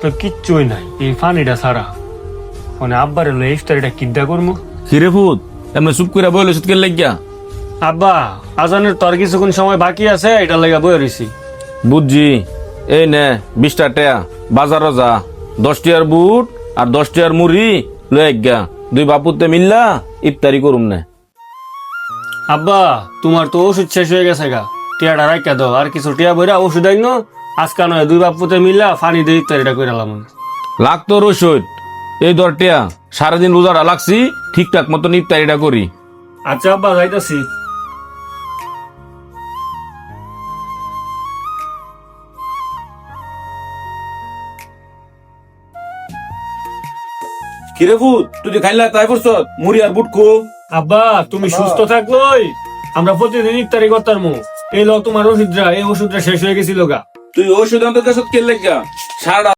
তো কিচ্ছুই নাই এই ফানিটা ছাড়া। মানে আব্বার এলো ইফতারিটা কিদ্দা করবো। কিরে ফুত এমনি চুপ করে বইলে সুতকে লাগিয়া। আব্বা আজানের তোর কিছুক্ষণ সময় বাকি আছে, এটা লেগা বয়ে রইছি। বুঝছি। এই নে 20টা টেয়া বাজারও যা, 10 টিয়ার বুট আর 10 টিয়ার মুড়ি লয়ে গা, দুই বাপুতে মিল্লা ইফতারি করুম না। আব্বা তোমার তো ওষুধ শেষ হয়ে গেছে গা, টিয়াটা রাখা দাও, আর কিছু টিয়া বইরা ওষুধ আইন আজকা নয়, দুই বাপুতে মিল্লা ফানি দিয়ে ইফতারিটা করে এলাম। লাগতো রসুদ এই 10 টিয়া, সারাদিন রোজাটা লাগছি, ঠিকঠাক মতন ইফতারিটা করি। আচ্ছা আব্বা যাইতাছি। কিরে ফুত তুই খাইলা তাই করছ, মুড়ি আর বুট খো। আব্বা তুমি সুস্থ থাকলোই আমরা প্রতিদিন ইফতারি করতাম। এই লো তোমার ওষুধরা, এই ওষুধটা শেষ হয়ে গেছিল গা। তুই ওষুধ আনতে কে লাগা সারা